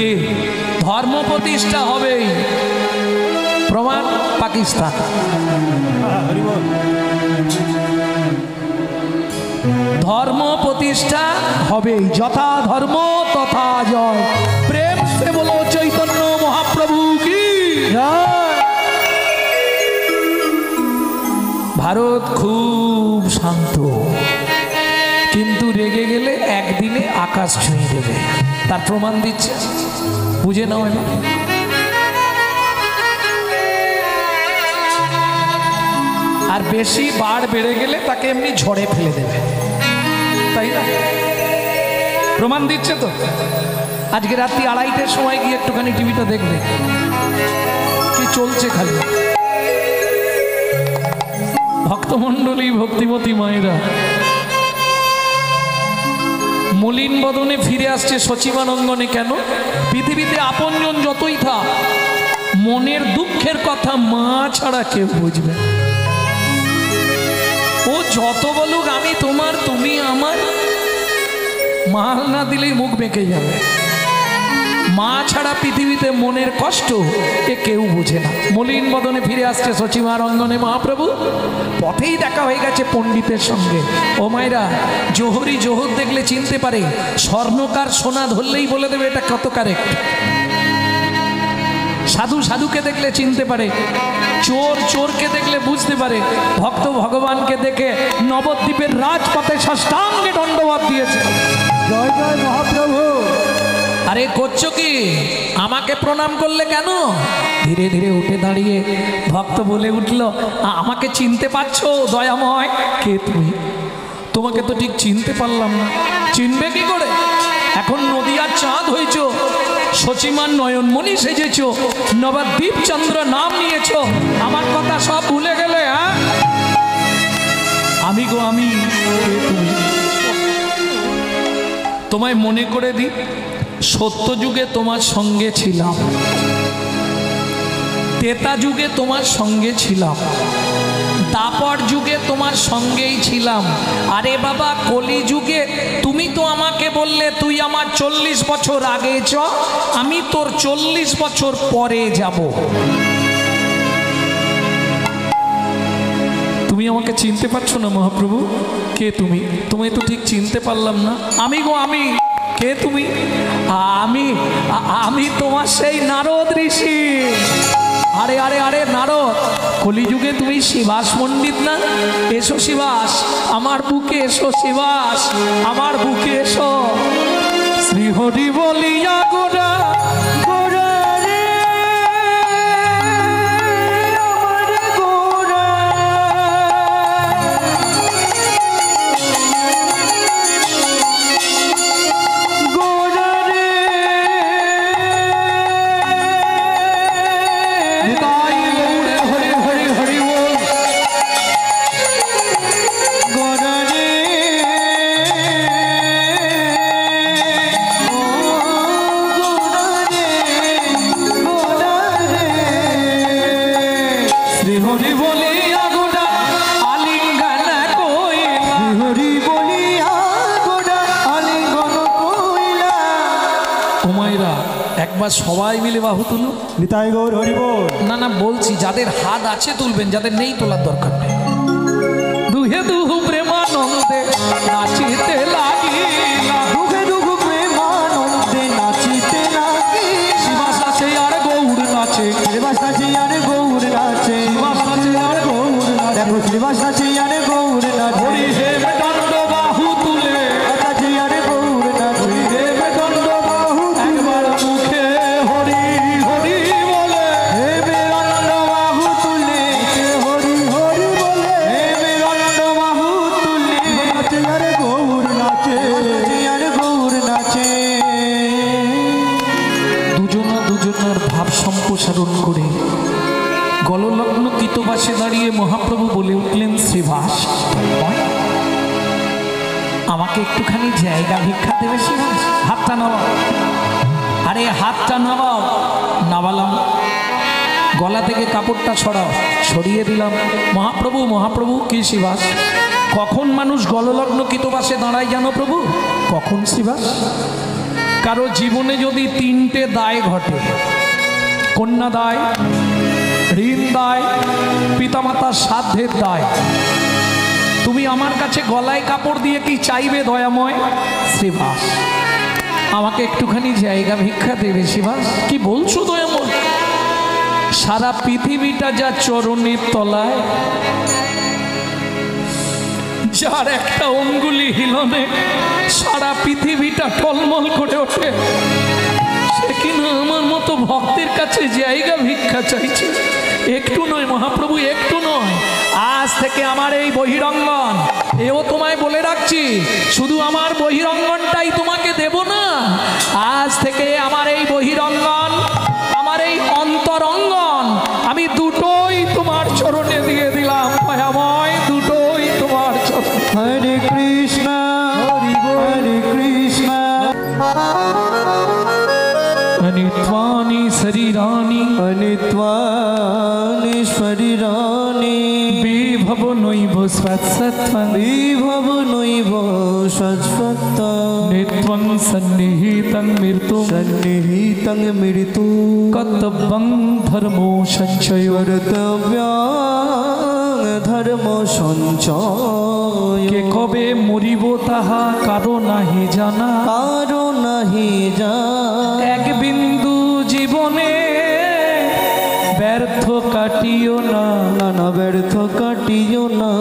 যুগে ধর্ম প্রতিষ্ঠা হবেই, প্রমাণ পাকিস্তান। ধর্ম প্রতিষ্ঠা হবেই, যথা ধর্ম তথা জয়। প্রেম সে বলো চৈতন্য মহাপ্রভু কি। ভারত খুব শান্ত, কিন্তু রেগে গেলে একদিনে আকাশ ছুঁয়ে দেবে, তার প্রমাণ দিচ্ছে, বুঝে নাও। আর বেশি বাড় বেড়ে গেলে তাকে এমনি ঝড়ে ফেলে দেবে, তাই না? প্রমাণ দিচ্ছে তো। আজকে রাত্রি 2:30টার সময় গিয়ে একটুখানি টিভিটা দেখবে কি চলছে। খালি ভক্তমণ্ডলী, ভক্তিমতী মায়েরা মলিন বদনে ফিরে আসছে সচিবানন্দনে। কেন? পৃথিবীতে আপনজন যতই থাক, মনের দুঃখের কথা মা ছাড়া কেউ বুঝবে। ও যত বলুক আমি তোমার, তুমি আমার, মাল না দিলেই মুখ বেঁকে যাবে। মা ছাড়া পৃথিবীতে মনের কষ্ট এ কেউ বুঝে না। মলিন বদনে ফিরে আসছে সচিবানন্দনে মহাপ্রভু। পথেই দেখা হয়ে গেছে পণ্ডিতের সঙ্গে। ও মায়েরা, জোহরি জোহর দেখলে চিনতে পারে, স্বর্ণকার সোনা ধরলেই বলে দেবে এটা কত কারেক্ট। সাধু সাধুকে দেখলে চিনতে পারে, চোর চোরকে দেখলে বুঝতে পারে। ভক্ত ভগবানকে দেখে নবদ্বীপের রাজপথে সাষ্টাঙ্গে দণ্ডবত দিয়েছে। জয় জয় মহাপ্রভু। আরে করছো কি? আমাকে প্রণাম করলে কেন? ধীরে ধীরে উঠে দাঁড়িয়ে ভক্ত বলে উঠল, আমাকে চিনতে পারছো দয়াময়? কে তুমি? তোমাকে তো ঠিক চিনতে পারলাম না। চিনবে কি করে? এখন নদিয়ার চাঁদ হয়েছ, সচিমান নয়নমণি সেজেছ, নবদ্বীপ চন্দ্র নাম নিয়েছ, আমার কথা সব ভুলে গেলে? হ্যাঁ, আমি গো আমি। কে তুমি? তোমায় মনে করে দিই, সত্য যুগে তোমার সঙ্গে ছিলাম, ত্রেতা যুগে তোমার সঙ্গে ছিলাম, দাপর যুগে তোমার সঙ্গেই ছিলাম। আরে বাবা, কলি যুগে তুমি তো আমাকে বললে তুই আমার 40 বছর আগে চ, আমি তোর 40 বছর পরে যাব। তুমি আমাকে চিনতে পারছো না মহাপ্রভু? কে তুমি? তোমায় তো ঠিক চিনতে পারলাম না। আমি গো আমি। কে তুমি? আমি তোমার সেই নারদ ঋষি। আরে আরে আরে নারদ, কলিযুগে তুমি শিবাস পণ্ডিত না? এসো শিবাস, আমার বুকে এসো শিবাস, আমার বুকে এসো। শ্রীহরি বলিয়া গোরা সবাই মিলে বাহু তুলো। নিতাই গৌর হরি বল। না না, বলছি যাদের হাত আছে তুলবেন, যাদের নেই তোলার দরকার নেই। দুহে দুহু প্রেমানন্দে নাচিতে লাগিলা, দুহে দুহু প্রেমানন্দে নাচিতে লাগি। শিবাস আছে আর গৌর নাচে, শ্রীবাস আছে আর গৌর নাচে, শিবাস আছে আর গৌর নাচে। দেখো শ্রীবাস আছে আর গৌর নাচে। হরি হে দণ্ড বাহু তুলে, আছে আর গৌর নাচে। হরি হে দণ্ড বাহু একবার মুখে হরি হরি বলে, হে বেরণ্ড বাহু তুলে হরি হরি বলে, হে বেরণ্ড বাহু তুলে নাচে আর গৌর নাচে, আর গৌর নাচে। দুজনার ভাব সম্প্রসারণ করে গললগ্ন কৃতবাসে দাঁড়িয়ে মহাপ্রভু বলে উঠলেন, শ্রীবাস আমাকে একটুখানি জায়গা ভিক্ষা দেবে শ্রীবাস? হাতটা নামাও। আরে হাতটা নামাও। নামালাম। গলা থেকে কাপড়টা ছড়াও। সরিয়ে দিলাম। মহাপ্রভু মহাপ্রভু। কি শ্রীবাস? কখন মানুষ গললগ্ন কৃতবাসে দাঁড়ায় জানো প্রভু? কখন শ্রীবাস? কারো জীবনে যদি তিনটে দায় ঘটে, কন্যা দায়, ঋণ দায়, পিতামাতার শ্রাদ্ধের দায়, তুমি আমার কাছে গলায় কাপড় দিয়ে কি চাইবে দয়াময় শ্রীবাস? আমাকে একটুখানি জায়গা ভিক্ষা দেবে শ্রীবাস? কি বলছো দয়াময়? সারা পৃথিবীটা যা চরণের তলায়, যার একটা অঙ্গুলি হিলনে সারা পৃথিবীটা টলমল করে ওঠে, সে কিনা আমার মতো ভক্তের কাছে জায়গা ভিক্ষা চাইছে। একটু নয় মহাপ্রভু, একটু নয়। আজ থেকে আমার এই বহিরঙ্গন, এও তোমায় বলে রাখছি, শুধু আমার বহিরঙ্গনটাই তোমাকে দেব না, আজ থেকে আমার এই বহিরঙ্গন, আমার এই অন্তরঙ্গন, আমি দুটোই তোমার চরণে দিয়ে দিলাম দয়াময়, দুটোই তোমার চরণে। হরে কৃষ্ণ হরে কৃষ্ণ। অনিত্বানি শরীরানি অনিত্বানি শরীরানি বিভব নৈব স্বৎসত্ত্বং বিভব নৈব স্বৎসত্ত্বং নিত্যং সন্নিহিতং মৃত্যু সন্নিহিতং মৃত্যু কর্তব্যং ধর্মো সঞ্চয় কর্তব্যং ধর্ম সঞ্চয়। কে কবে মরিব তাহা কারো নাহি জানা, কারো নাহি জানা। এক বিন্দু জীবনে ব্যর্থ কাটিও না, নানা ব্যর্থ কাটিও না।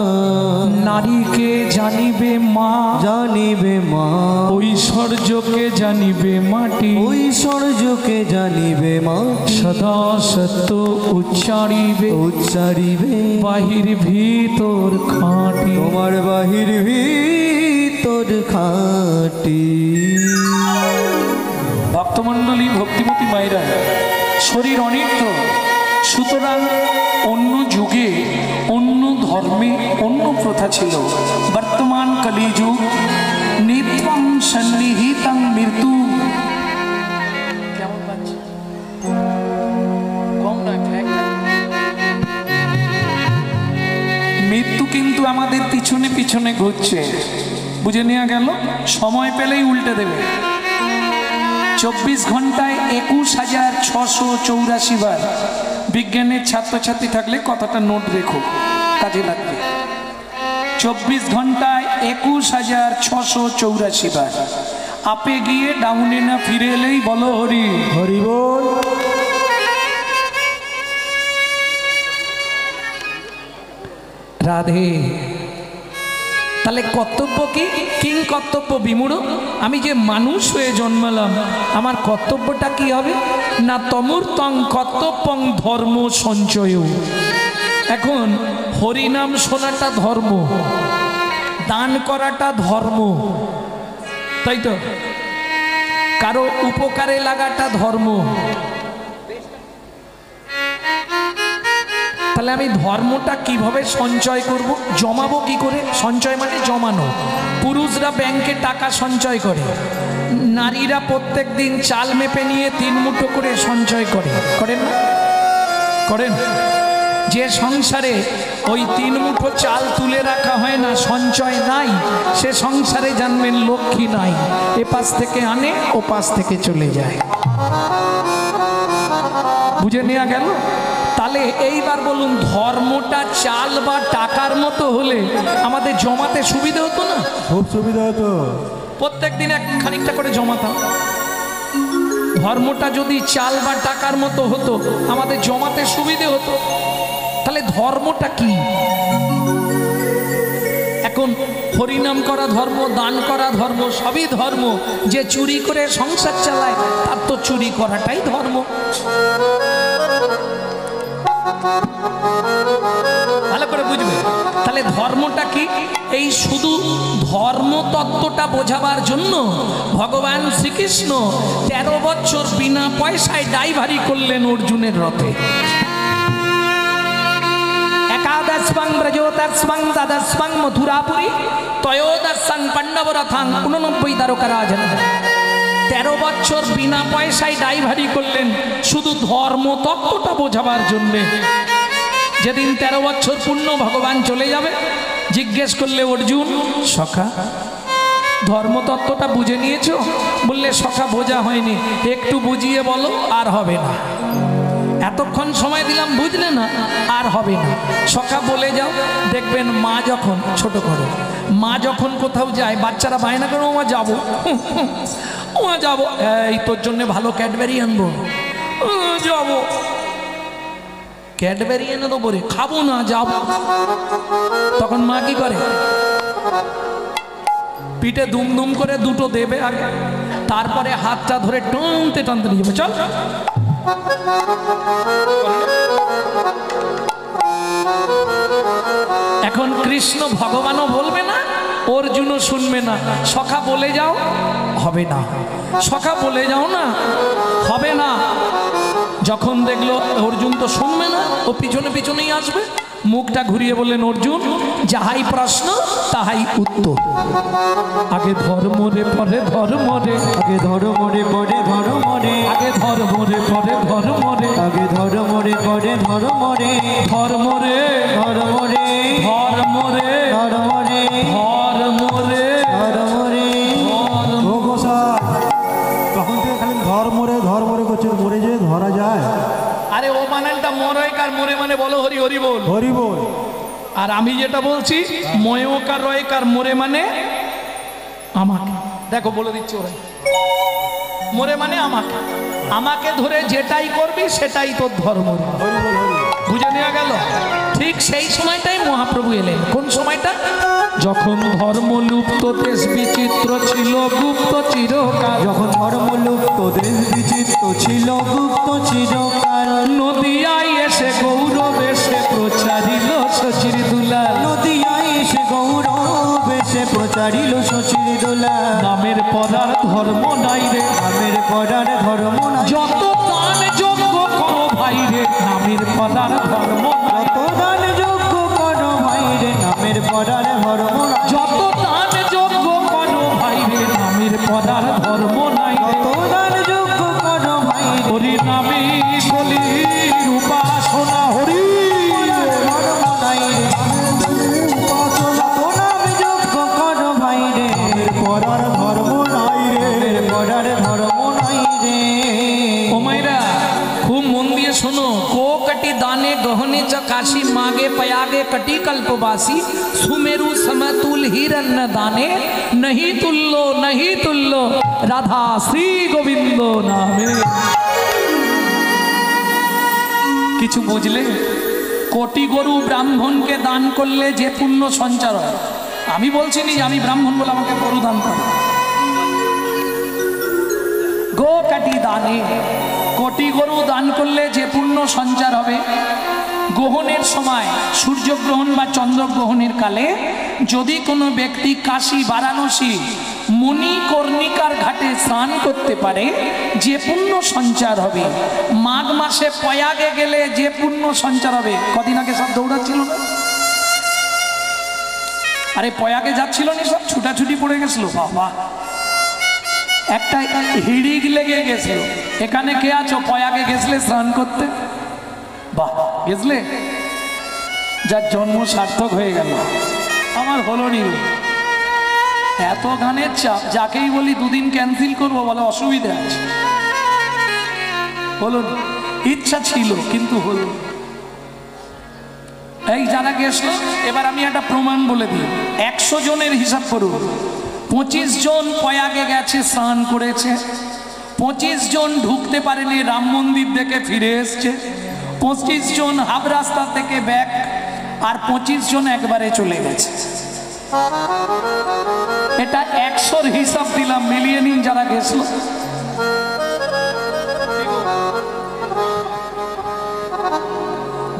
নারীকে জানিবে মা, জানিবে মা ঐশ্বর্যকে জানিবে মাটি, ঐশ্বর্যকে জানিবে মা সদা সত্য উচ্চারিবে, উচ্চারিবে বাহির ভিতর খাঁটি। তোমার বাহির ভিতর খাঁটি। ভক্তমণ্ডলী, ভক্তিমতী মায়েরা, শরীর অনিত্য, সুতরাং অন্য যুগে অন্য ধর্মে অন্য প্রথা ছিল। বর্তমান কলিযুগ নিত্যং সন্নিহিতং মৃত্যু। কেমন লাগছে? মৃত্যু কিন্তু আমাদের পিছনে পিছনে ঘুরছে, বুঝে নেওয়া গেল? সময় পেলেই উল্টে দেবে। 24 ঘন্টায় 21,684 বার। বিজ্ঞানের ছাত্রছাত্রী থাকলে কথাটা নোট রেখো, কাজে লাগবে। 24 ঘন্টায় 21,684 বার। আপে গিয়ে ডাউনে না ফিরে এলেই বলো হরি হরি বল। রাধে। তাহলে কর্তব্য কি? কিং কর্তব্য বিমূঢ়। আমি যে মানুষ হয়ে জন্মালাম, আমার কর্তব্যটা কি হবে না? তমূর্তং কর্তব্যং ধর্ম সঞ্চয়। এখন হরিনাম শোনাটা ধর্ম, দান করাটা ধর্ম, তাই তো? কারো উপকারে লাগাটা ধর্ম। তাহলে আমি ধর্মটা কিভাবে সঞ্চয় করব? জমাবো কি করে? সঞ্চয় মানে জমানো। পুরুষরা ব্যাংকে টাকা সঞ্চয় করে, নারীরা প্রত্যেক দিন চাল মেপে নিয়ে 3 মুঠো করে সঞ্চয় করে, করেন না? করেন? যে সংসারে ওই 3 মুঠো চাল তুলে রাখা হয় না, সঞ্চয় নাই, সে সংসারে জানবেন লক্ষ্মী নাই। এ পাশ থেকে আনে, ও পাশ থেকে চলে যায়। বুঝে নেওয়া গেল? তাহলে এইবার বলুন, ধর্মটা চাল বা টাকার মতো হলে আমাদের জমাতে সুবিধা হতো না? খুব সুবিধা হতো। প্রত্যেক দিন খানিকটা করে জমাতাম। ধর্মটা যদি চাল বা টাকার মতো হতো, আমাদের জমাতে সুবিধে হতো। তাহলে ধর্মটা কি? এখন হরিনাম করা ধর্ম, দান করা ধর্ম, সবই ধর্ম। যে চুরি করে সংসার চালায়, তার তো চুরি করাটাই ধর্ম। ভালো করে বুঝবে। তাহলে ধর্মটা কি? এই শুধু ধর্ম তত্ত্বটা বোঝাবার জন্য ভগবান শ্রীকৃষ্ণ 13 বছর বিনা পয়সায় ড্রাইভারি করলেন অর্জুনের রথে। একাদশং ব্রজোদশং দ্বাদশং মথুরাপুরী ত্রয়োদশং পাণ্ডব রথাং 89 দ্বারকা রাজন। 13 বছর বিনা পয়সায় ড্রাইভারি করলেন শুধু ধর্ম তত্ত্বটা বোঝাবার জন্যে। যেদিন 13 বছর পূর্ণ ভগবান চলে যাবে, জিজ্ঞেস করলে অর্জুন সখা ধর্মতত্ত্বটা বুঝে নিয়েছো? বললে সখা বোঝা হয়নি, একটু বুঝিয়ে বলো। আর হবে না, এতক্ষণ সময় দিলাম বুঝলে না, আর হবে না। সখা বলে যাও। দেখবেন মা যখন ছোট করে, মা যখন কোথাও যায়, বাচ্চারা বায়না করে ওমা যাবো, ওমা যাবো, এই তোর জন্যে ভালো ক্যাডবেরি আনবো, যাবো ক্যাডবেরি এনে দেবো রে, খাবো না, যাবো। তখন মা কি করে? পিঠে দুম দুম করে দুটো দেবে আগে, তারপরে হাতটা ধরে টানতে টানতে নিয়ে যাবে, চল। এখন কৃষ্ণ ভগবানও বলবে না, অর্জুনও শুনবে না। সখা বলে যাও, হবে না। সখা বলে যাও না, হবে না। যখন দেখলো অর্জুন তো শুনবে না, ও পিছনে পিছনেই আসবে, মুখটা ঘুরিয়ে বললেন, অর্জুন যাহাই প্রশ্ন তাহাই উত্তর। আগে ধর্ম রে পরে ধর্ম রে, আগে ধর্ম রে পরে ধর্ম রে, আগে ধর্ম রে পরে ধর্ম রে, আগে ধর্ম রে পরে ধর্ম রে, ধর্ম রে ধর্ম রে, ধর্ম রে ধর্ম রে, ধর্ম রে ধর্ম রে। ও গোসাই, তখন থেকে খালি ধর্ম রে করছে, মরে যে ধরা যায়। আরে ও মানেটা মরয়কার মোরে মানে বলো হরি হরি বল, হরি বল। আর আমি যেটা বলছি ময়কার রয়কার মোরে মানে আমাকে। দেখো বলে দিচ্ছি, ওরা মোরে মানে আমাকে, আমাকে ধরে যেটাই করবি সেটাই তোর ধর্ম। বুঝে নেওয়া গেল? ঠিক সেই সময়টাই মহাপ্রভু এলেন। কোন সময়টা? যখন ধর্ম লুপ্ত, দেশ বিচিত্র ছিল গুপ্ত চিরকাল। যখন ধর্ম লুপ্ত, দেশ বিচিত্র ছিল গুপ্ত চিরকাল। নদিয়ায় এসে গৌরব এসে প্রচারিল শশীর দুলাল। নদিয়ায় এসে গৌরব এসে প্রচারিল শশীর দুলাল। নামের পরার ধর্ম নাই রে, নামের পরার ধর্ম নাই। যত দান যোগ্য করো ভাই রে, নামের পরার ধর্ম নাই। যত দান যোগ্য করো ভাই রে, নামের পরার ধর্ম নাই। যত দান যোগ্য করো ভাই রে, নামের পরার ধর্ম নাই। যত দান যোগ্য করো ভাই রে, হরি নামে কলির উপাসনা, হরি ধর্ম নাই রে। যত নাম যোগ্য করো ভাই রে, নামের পরার ধর্ম নাই রে, নামের পরার ধর্ম নাই রে। ও মাইরা খুব মন দিয়ে শোনো। को कटी दाने गहने च काशी मागे पयागे कटी कल्पवासी। सुमेरु समतुल हिरण्य दाने, नहीं तुल्लो राधा श्री गोविंद नामे। কিছু বুঝলে? কোটি গরু ব্রাহ্মণকে দান করলে যে পুণ্য সঞ্চার হয়। আমি বলছি নি যে আমি ব্রাহ্মণ বলে আমাকে গরু দান করো। গো কাটি দানে, কোটি গরু দান করলে যে পুণ্য সঞ্চার হবে। গ্রহণের সময় সূর্যগ্রহণ বা চন্দ্রগ্রহণের কালে যদি কোনো ব্যক্তি কাশী বারাণসী মণিকর্ণিকার ঘাটে স্নান করতে পারে, যে পুণ্য সঞ্চার হবে। মাঘ মাসে পয়াগে গেলে যে পুণ্য সঞ্চার হবে। কদিন আগে সব দৌড়াচ্ছিল না, আরে পয়াগে যাচ্ছিল না, সব ছুটাছুটি পড়ে গেছিল। বাবা, একটা হিড়িক লেগে গেছিল। এখানে কে আছো পয়াগে গেছলে স্নান করতে? বাহ, গেছলে, যার জন্ম সার্থক হয়ে গেল। আমার হলো নি, এত গানের চাপ, যাকেই বলি দুদিন ক্যান্সেল করবো বলে অসুবিধা আছে। হলো, ইচ্ছা ছিল কিন্তু হলো। এই যারা গেছিল, এবার আমি একটা প্রমাণ বলে দিই। 100 জনের হিসাব করুন। 25 জন পয়াগে গেছে, স্নান করেছে। 25 জন ঢুকতে পারেনি, রাম মন্দির থেকে ফিরে এসছে। 25 জন হাফ রাস্তা থেকে ব্যাক, আর 25 জন একবারে চলে গেছে। এটা 100-র হিসাব দিলাম, মিলিয়ে নিন যারা গেছিল।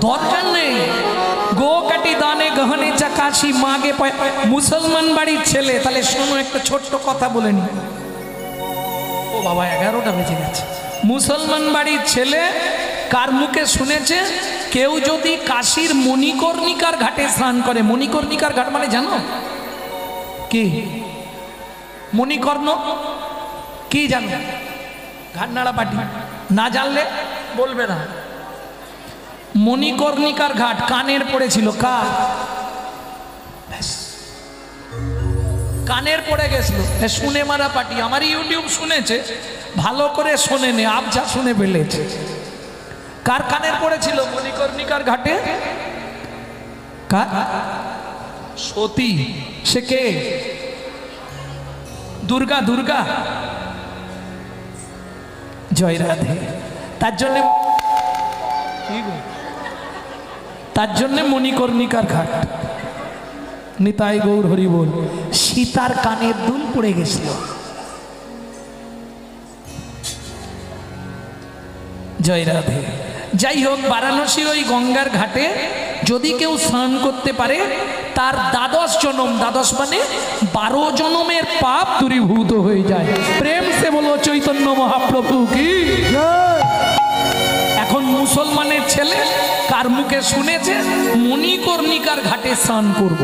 দরকার নেই। গো কাটি দানে গহনে চাকাশি মাগে মুসলমান বাড়ির ছেলে। তাহলে শোনো, একটা ছোট্ট কথা বলে নি। ও বাবা, 11টা বেজে গেছে। মুসলমান বাড়ির ছেলে কার মুখে শুনেছে? কেউ যদি কাশীর মণিকর্ণিকার ঘাটে স্নান করে। মণিকর্ণিকার ঘাট মানে জানো কি? মণিকর্ণ কি জানো? ঘাটনাড়া পাটি। না জানলে বলবে না। মণিকর্ণিকার ঘাট কানের পড়েছিল। কার? কানের পড়ে গেছিল, শুনে মারা পাটি। আমার ইউটিউব শুনেছে, ভালো করে শোনেনি, আবজা শুনে ফেলেছে। কার কানের পড়েছিল? মণিকর্ণিকার ঘাটে। কার? সতী। সে কে? দুর্গা। দুর্গা, জয় রাধে। তার জন্য মণিকর্ণিকার ঘাট। নিতাই গৌর হরি বল। সীতার কানের দুল পড়ে গেছিল। জয় রাধে। যাই হোক, বারাণসীর ওই গঙ্গার ঘাটে যদি কেউ স্নান করতে পারে, তার 12 জনম, 12 মানে 12 জনমের পাপ দূরীভূত হয়ে যায়। প্রেম সে বলো চৈতন্য মহাপ্রভু কি। এখন মুসলমানের ছেলে কার মুখে শুনেছে মণিকর্ণিকার ঘাটে স্নান করব।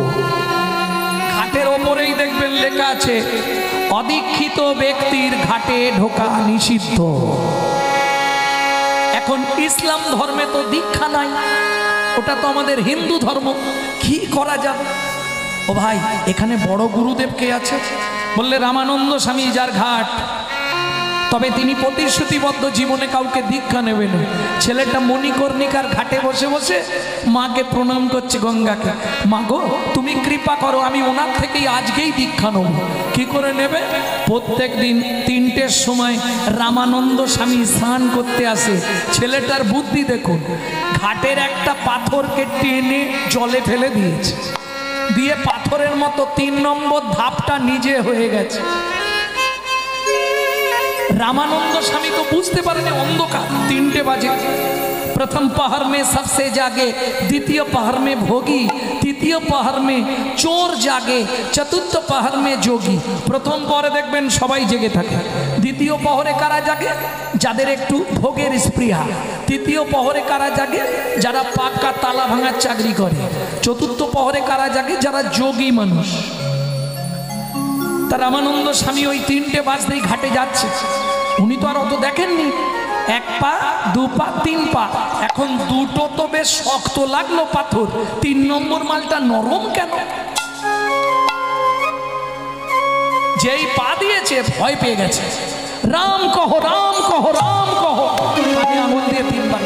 ঘাটের ওপরেই দেখবেন লেখা আছে, অদীক্ষিত ব্যক্তির ঘাটে ঢোকা নিষিদ্ধ। এখন ইসলাম ধর্মে তো দীক্ষা নাই, ওটা তো আমাদের হিন্দু ধর্ম, কি করা যাবে? ও ভাই, এখানে বড় গুরুদেব কে আছে? বললে রামানন্দ স্বামী, যার ঘাট। তবে তিনি প্রতিশ্রুতিবদ্ধ জীবনে কাউকে দীক্ষা নেবেন। ছেলেটা মণিকর্ণিকার ঘাটে বসে বসে মাকে প্রণাম করছে, গঙ্গাকে। মা গো, তুমি কৃপা করো, আমি ওনার থেকেই আজকেই দীক্ষা নেব। কি করে নেবে? প্রত্যেক দিন 3টের সময় রামানন্দ স্বামী স্নান করতে আসে। ছেলেটার বুদ্ধি দেখুন, ঘাটের একটা পাথরকে টেনে জলে ফেলে দিয়েছে, দিয়ে পাথরের মতো 3 নম্বর ধাপটা নিজে হয়ে গেছে। रामानंद स्वामी तो बुझते पारेनी अंधकार 3टे बाजे प्रथम पहर में सबसे जागे द्वितीय पहर में भोगी तृतीय पहर में चोर जागे चतुर्थ पहर में जोगी। प्रथम पहरे देखबेन सबाई जेगे थाके द्वितीय पहरे कारा जागे जादेर एकटू भोगेर स्पृहा तृतीय पहरे कारा जागे जारा पाक्का ताला भांगार चाकरी करे चतुर्थ पहरे कारा जागे जारा जोगी मानुष। रामानंद स्वामी ओई 3टे बाजतेई घाटे जाच्छे उनी तो आर अत देखेननि एक पा दु पा 3 पा एखन दुटो तो बेश शक्त लागलो पाथर 3 नम्बर मालटा नरम केन जेई पा दिएछे भय पेये गेछे राम कहो राम कहो राम कहो आमी आंगुल दिए 3 बार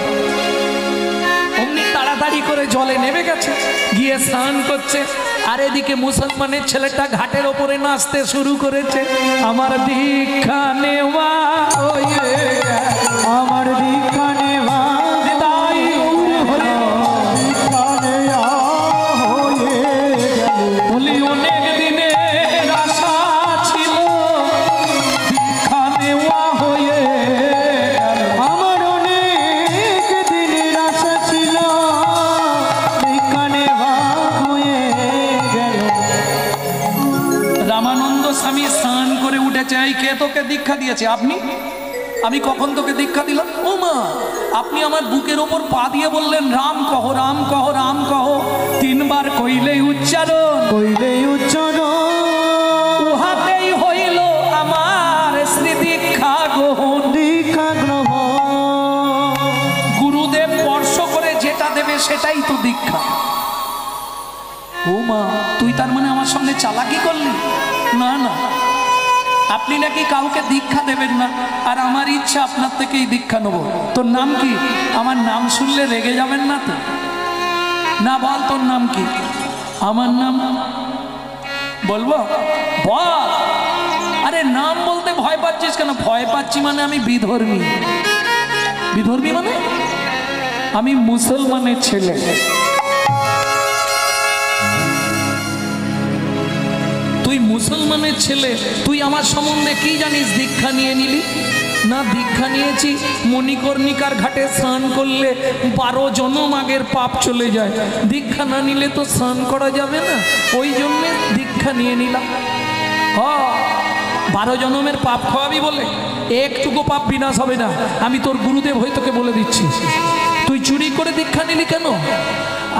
अमनि ताड़ाताड़ी करे जले नेमे गेछे गिये स्नान करछे আর এদিকে মুসলমানের ছেলেটা ঘাটের উপরে নাচতে শুরু করেছে আমার দীক্ষা নেওয়া হয়ে আমার দীক্ষা নেওয়া তাই হলো দীক্ষা নেওয়া হয়ে গেল বলি অনেক দিনের আশা ছিল দীক্ষা নেওয়া হয়ে গেল আমার অনেক দিনের আশা ছিল দীক্ষা নেওয়া হয়ে रामानंद स्वामी स्नान करे उठेছে এই কে তোকে দীক্ষা দিয়েছে আপনি আমি কখন তোকে দীক্ষা দিলাম ও মা আপনি আমার বুকের উপর পা দিয়ে বললেন রাম কহ রাম কহ রাম কহ 3 বার কইলেই উচ্চারণ উহাতেই হইল আমার শ্রী দীক্ষা গ্রহণ গুরুদেব স্পর্শ করে যেটা দেবে সেটাই তো দীক্ষা। ও মা তুই তার মানে আমার সামনে চালাকি করলি না না আপনি নাকি কাউকে দীক্ষা দেবেন না আর আমার ইচ্ছা আপনার থেকেই দীক্ষা নেব। তোর নাম কি? আমার নাম শুনলে রেগে যাবেন না তো? না বল তোর নাম কি? আমার নাম বলবো বল। আরে নাম বলতে ভয় পাচ্ছিস কেন? ভয় পাচ্ছি মানে আমি বিধর্মী। বিধর্মী মানে আমি মুসলমানের ছেলে। তুই মুসলমানের ছেলে তুই আমার সম্বন্ধে কি জানিস? দীক্ষা নিয়ে নিলি না? দীক্ষা নিয়েছি মণিকর্ণিকার ঘাটে স্নান করলে 12 জনম আগের পাপ চলে যায়। দীক্ষা না নিলে তো স্নান করা যাবে না, ওই জন্যে দীক্ষা নিয়ে নিলাম। 12 জনমের পাপ খাওয়াবি বলে একটুকু পাপ বিনাশ হবে না। আমি তোর গুরুদেব হয়ে তোকে বলে দিচ্ছি। তুই চুরি করে দীক্ষা নিলি কেন?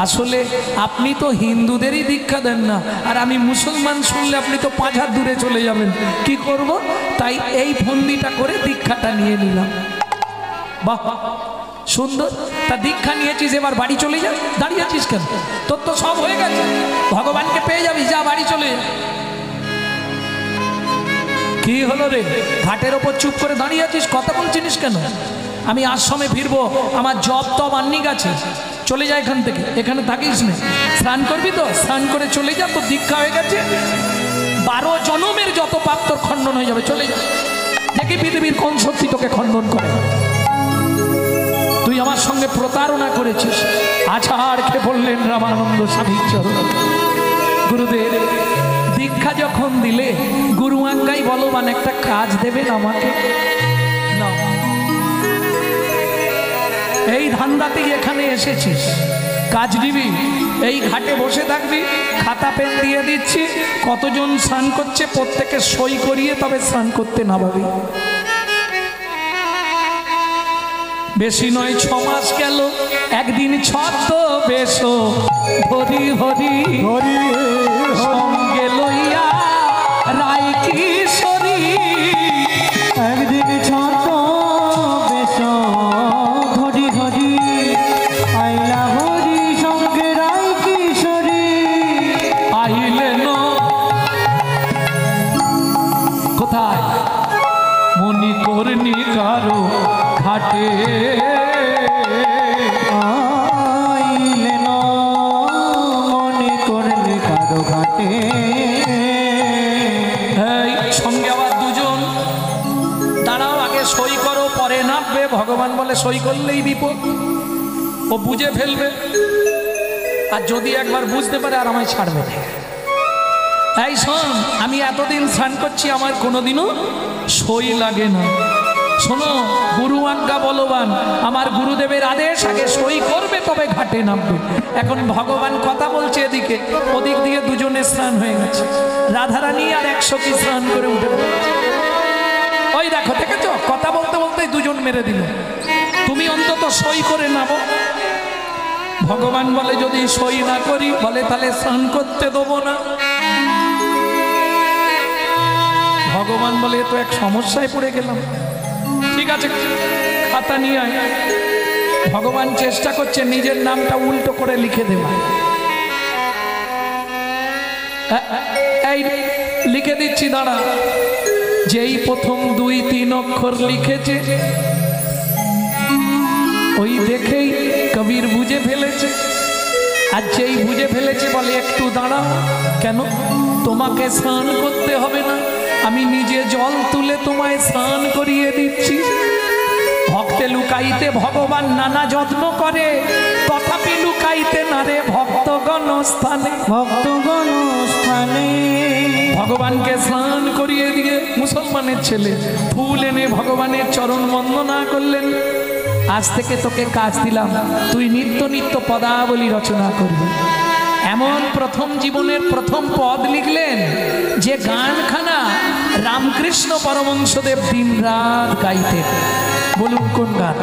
আসলে আপনি তো হিন্দুদেরই দীক্ষা দেন না আর আমি মুসলমান শুনলে আপনি তো 5 হাত দূরে চলে যাবেন। কি করব? তাই এই ফন্দিটা করে দীক্ষাটা নিয়ে নিলাম। বাহ সুন্দর। তা দীক্ষা নিয়েছিস, এবার বাড়ি চলে যা। দাঁড়িয়ে আছিস কেন? তোর তো সব হয়ে গেছে, ভগবানকে পেয়ে যাবি, যা বাড়ি চলে যা। কি হলো রে, ঘাটের ওপর চুপ করে দাঁড়িয়ে আছিস, কথা বলছিস কেন? আমি আশ্রমে ফিরবো, আমার জব টব আন্নি গেছে, চলে যা এখান থেকে, এখানে থাকিস না। স্নান করবি তো স্নান করে চলে যা, তোর দীক্ষা হয়ে গেছে, 12 জনমের যত পাপ তোর খণ্ডন হয়ে যাবে, চলে যা। দেখি পৃথিবীর কোন শক্তি তোকে খণ্ডন করে। তুই আমার সঙ্গে প্রতারণা করেছিস। আছাড় খেয়ে বললেন রামানন্দ স্বামীর চরণ। গুরুদেব দীক্ষা যখন দিলে গুরু আজ্ঞাই বলবান একটা কাজ দেবেন আমাকে। না, এই ধান্দাতেই এখানে এসেছিস, কাজ দিবি, এই ঘাটে বসে থাকবি, খাতা পেন দিয়ে দিচ্ছি, কতজন স্নান করছে প্রত্যেকে সই করিয়ে তবে স্নান করতে নামাবি। বেশি নয় 6 মাস গেল, একদিন ছদ্ম বেশ হরি হরি হরি সঙ্গে লইয়া রায় কিশোরী, একদিন ছোট বেশ হরি হরি আইলা হরি সঙ্গে রাই কিশোরী। আইলেন কোথায়? মণিকর্ণী কারো ঘাটে, আইলেন মণিকর্ণী কারো ঘাটে। এই সঙ্গে আবার দুজন, দাঁড়াও আগে সই করো পরে নামবে। ভগবান বলে সই করলেই বিপদ, ও বুঝে ফেলবে, আর যদি একবার বুঝতে পারে আর আমায় ছাড়বে না। এই শোন, আমি এতদিন স্নান করছি, আমার কোনোদিনও সই লাগে না। শোনো, গুরু আজ্ঞা বলবান, আমার গুরুদেবের আদেশ, আগে সই করবে তবে ঘাটে নামবে। এখন ভগবান কথা বলছে এদিকে, ওদিক দিয়ে দুজনে স্নান হয়ে গেছে, রাধারানী আর 100 কি স্নান করে উঠে পড়েছে। ওই দেখো, দেখেছ, কথা বলতে বলতেই দুজন মেরে দিল। তুমি অন্তত সই করে নাও। ভগবান বলে যদি সই না করি, বলে তাহলে স্নান করতে দেবো না। ভগবান বলে তো এক সমস্যায় পড়ে গেলাম। ঠিক আছে, খাতা নিয়ে আয়। ভগবান চেষ্টা করছে নিজের নামটা উল্টো করে লিখে দেওয়া। এই লিখে দিচ্ছি, দাঁড়া। যেই প্রথম 2-3 অক্ষর লিখেছে, ওই দেখেই কবির বুঝে ফেলেছে। আর যেই বুঝে ফেলেছে বলে একটু দাঁড়াও। কেন? তোমাকে স্নান করতে হবে না, আমি নিজে জল তুলে তোমায় স্নান করিয়ে দিচ্ছি। ভক্তে লুকাইতে ভগবান নানা যত্ন করে, তথাপি লুকাইতে না রে ভক্তগণ স্থানে। ভক্তগণ স্থানে ভগবানকে স্নান করিয়ে দিয়ে মুসলমানের ছেলে ফুল এনে ভগবানের চরণ বন্দনা করলেন। আজ থেকে তোকে কাজ দিলাম, তুই নিত্য নিত্য পদাবলী রচনা করবি। এমন প্রথম জীবনের প্রথম পদ লিখলেন যে গানখানা রামকৃষ্ণ পরমহংসদেব দিন রাত গাইতেন। বলুন কোন গান?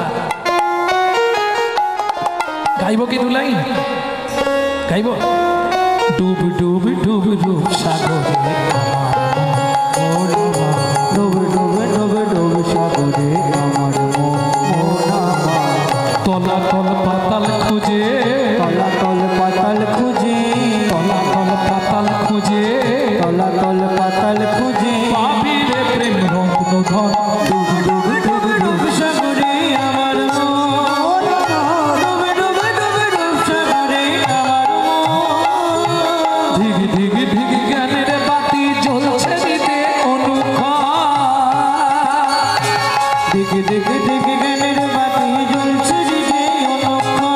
গাইব কি দুলাই? গাইব? ডুব ডুব ডুব ডুব সাগরে ডুব ডুব ডুব ডুব সাগরে আমার তলাতল পাতাল খুঁজে, তলাতল পাতাল খুঁজে, তলাতল পাতাল খুঁজে, তলাতল পাতাল খুঁজে পাবি রে প্রেম রত্ন ধন। ডুব ডুব ডুব ডুব সাগরে আমার মন, ডুব ডুব ডুব ডুব সাগরে আমার মন। ধিগ ধিগ ধিগ জ্ঞানের বাতি জ্বলছে দিতে অনুক্ষণ। দিগ দিগ দিগ জ্ঞানের বাতি জ্বলছে দিতে অনুক্ষণ।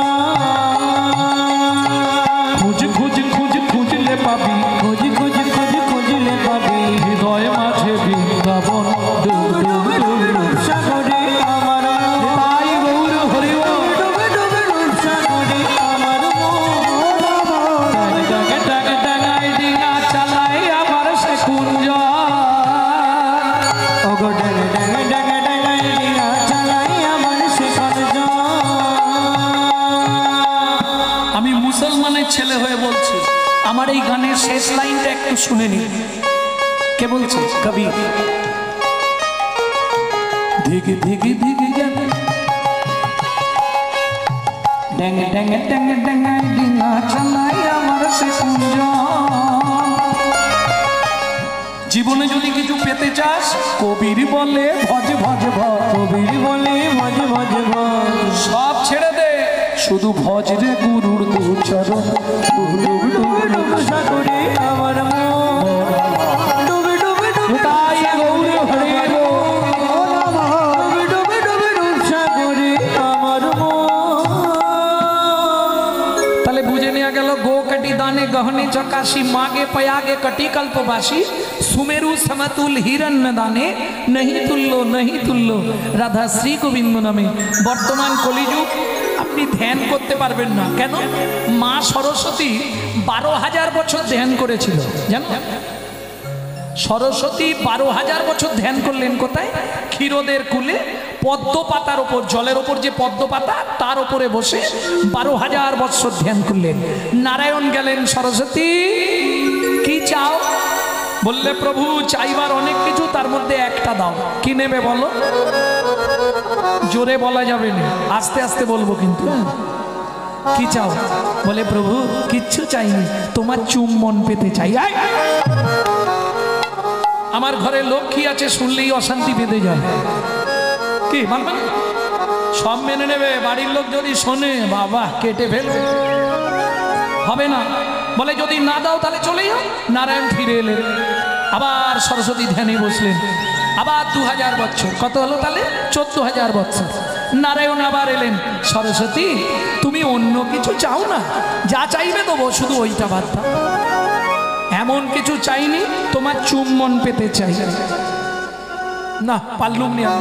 খুঁজ খুঁজ খুঁজ খুঁজলে পাবি, খোঁজ খোঁজ খোঁজ খুঁজলে পাবি হৃদয় মাঝে বৃন্দাবন। ডুব ডুব ডুব ডুব সাগরে আমার মন, তাই গৌর হরি বল। ডুব ডুব ডুব সাগরে আমার মন। ডাঙে ডাঙে ডাঙায় ডিঙা চালাই আমার সে কুঞ্জ। ওগো ডাঙে ডাঙে ডাঙে ডাঙে ডিঙা চালাই আমার সেখান জন। আমি মুসলমানের ছেলে হয়ে বলছি, আমার এই গানের শেষ লাইনটা একটু শুনে নি। কে বলছে? কবি। ধিগি ধিগি ধিগি জানে ড্যাঙে ড্যাঙে ড্যাঙে ড্যাঙায় ডিঙা চালাই আমার সে কুঞ্জ। জীবনে যদি কিছু পেতে চাস কবির বলে ভজ ভজ ভজ, কবির বলে ভজ ভজ ভজ, সব ছেড়ে দে শুধু ভজ রে গুরুর দুচরণ। ডুব ডুব ডুব সাগরে আমার মন, ডুব ডুব ডুব তাই গৌরে হরে গো। ডুব ডুব ডুব সাগরে আমার মন। তাহলে বুঝে নেওয়া গেল গো कटी दाने गहने चकाशी मागे पयागे कटी कल्पवासी सुमेरु समतुल हिरण्य दाने नहीं तुल्लो नहीं तुल्लो राधा श्री गोविंद नामे। बर्तमान कलिजुग আপনি ধ্যান করতে পারবেন না কেন? মা সরস্বতী 12,000 বছর ধ্যান করেছিল জানো? সরস্বতী 12,000 বছর ধ্যান করলেন কোথায়? ক্ষীরোদের কুলে পদ্ম পাতার ওপর, জলের ওপর যে পদ্ম পাতা তার উপরে বসে 12,000 বছর ধ্যান করলেন। নারায়ণ গেলেন, সরস্বতী কি চাও? বললে প্রভু চাইবার অনেক কিছু, তার মধ্যে একটা দাও। কি নেবে বলো? জোরে বলা যাবে না, আস্তে আস্তে বলবো কিন্তু। কি চাও? বলে প্রভু কিচ্ছু চাইনি, তোমার চুম্বন পেতে চাই। আয়! আমার ঘরে লক্ষ্মী আছে শুনলেই অশান্তি বেঁধে যায়। কি মানবেন? সব মেনে নেবে, বাড়ির লোক যদি শোনে বাবা কেটে ফেলবে, হবে না। বলে যদি না দাও তাহলে চলে যাও। নারায়ণ ফিরে এলেন, আবার সরস্বতী ধ্যানে বসলেন। আবার 2000 বছর, কত হলো তাহলে? 14,000 বছর। নারায়ণ আবার এলেন, সরস্বতী তুমি অন্য কিছু চাও না, যা চাইবে দেবো, শুধু ওইটা বাদ দাও। এমন কিছু চাইনি, তোমার চুম্বন পেতে চাই। না পারলুম না।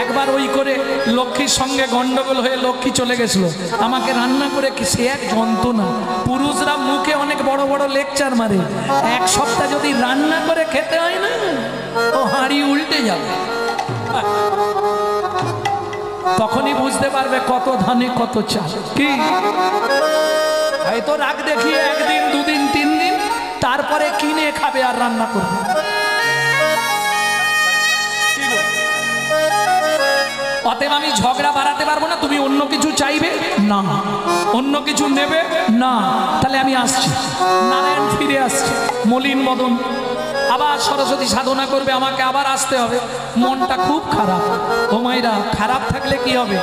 একবার ওই করে লক্ষ্মীর সঙ্গে গন্ডগোল হয়ে লক্ষ্মী চলে গেছিল। আমাকে রান্না করে সে এক যন্ত্রণা। পুরুষরা মুখে অনেক বড় বড় লেকচার মারে, এক সপ্তাহ যদি রান্না করে খেতে হয় না, ও হাঁড়ি উল্টে যাবে। তখনই বুঝতে পারবে কত ধানে কত চাল। কি হয়তো রাগ দেখিয়ে একদিন দুদিন 3 দিন, তারপরে কিনে খাবে আর রান্না করবে। অতএব আমি ঝগড়া বাড়াতে পারবো না। তুমি অন্য কিছু চাইবে না, অন্য কিছু নেবে না, তাহলে আমি আসছি। নারায়ণ ফিরে আসছে, মলিন বদন। আবার সরস্বতী সাধনা করবে, আমাকে আবার আসতে হবে। মনটা খুব খারাপ। ও মায়েরা, খারাপ থাকলে কি হবে?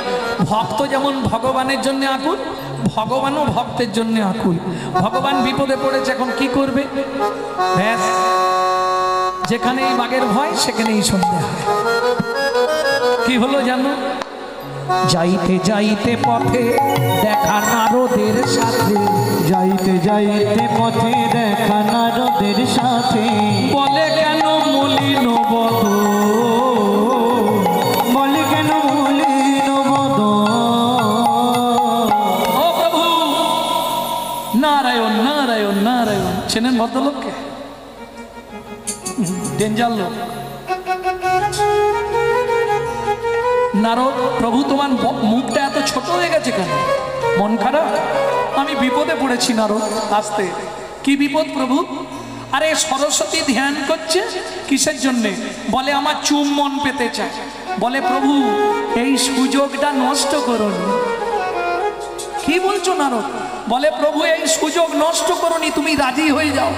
ভক্ত যেমন ভগবানের জন্য আকুল, ভগবানও ভক্তের জন্য আকুল। ভগবান বিপদে পড়েছে, এখন কি করবে? ব্যাস, যেখানেই বাঘের ভয় সেখানেই সন্ধ্যা হয়। কি হলো জানো? যাইতে যাইতে পথে দেখা নারদের সাথে, যাইতে যাইতে পথে দেখা নারদের সাথে, বলে কেন মলিন বদন, বলে কেন মলিন বদন। ও প্রভু নারায়ণ নারায়ণ নারায়ণ। চেনেন ভদ্রলোককে? ডেঞ্জার লোক। নারদ, প্রভু তোমার মুখটা এত ছোট হয়ে গেছে কেন? মন খারাপ? আমি বিপদে পড়েছি নারদ। আসতে। কি বিপদ প্রভু? আরে সরস্বতী ধ্যান করছে, কিসের জন্যে? বলে আমার চুম্বন পেতে চায়। বলে প্রভু এই সুযোগটা নষ্ট করুন। কি বলছো নারদ? বলে প্রভু এই সুযোগ নষ্ট করুনি, তুমি রাজি হয়ে যাও।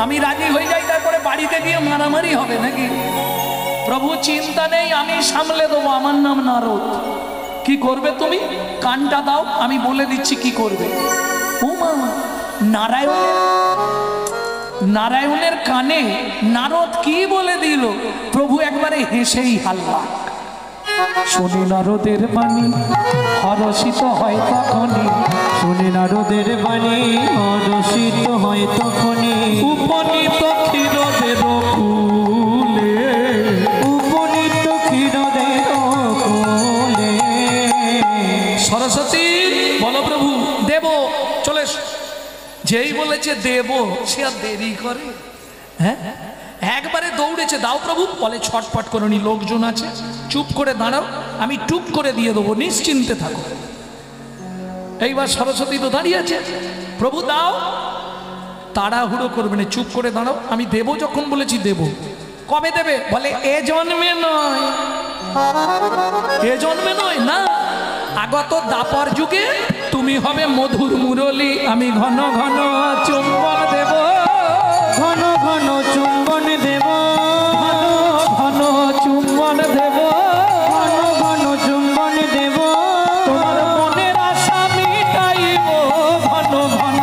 আমি রাজি হয়ে যাই, তারপরে বাড়িতে গিয়ে মারামারি হবে নাকি? প্রভু চিন্তা নেই, আমি সামলে দেবো, আমার নাম নারদ। কি করবে তুমি? কানটা দাও, আমি বলে দিচ্ছি কি করবে। ও মা, নারায়ণের কানে নারদ কি বলে দিল? প্রভু একবারে হেসেই হাল্লা। শুনে নারদের বাণী হরষিত হয় তখনই, শুনে নারদের বাণী হরষিত হয় তখনই, উপনীত ক্ষীরদের কুলে, উপনীত ক্ষীরদের কোলে। সরস্বতী বলো প্রভু দেব, চলে এসো। যেই বলেছে দেব, সে আর দেরি করে? হ্যাঁ, একবারে দৌড়েছে, দাও প্রভু। বলে ছটফট করনি, লোকজন আছে, চুপ করে দাঁড়াও, আমি টুপ করে দিয়ে দেবো, নিশ্চিন্তে থাকো। এইবার সরস্বতী তো দাঁড়িয়ে আছে, প্রভু দাও। তাড়াহুড়ো করবে না, চুপ করে দাঁড়াও, আমি দেব যখন বলেছি দেব। কবে দেবে? বলে এ জন্মে নয়। এ জন্মে নয় না, আগত দাপর যুগে তুমি হবে মধুর মুরলী, আমি ঘন ঘন চুম্বন দেব। ঘন ঘন চুম্বন দেব, ঘন চুম্বন দেব, ঘন ঘন চুম্বন দেব, তোমার মনের আশা মিটাইব, ঘন ঘন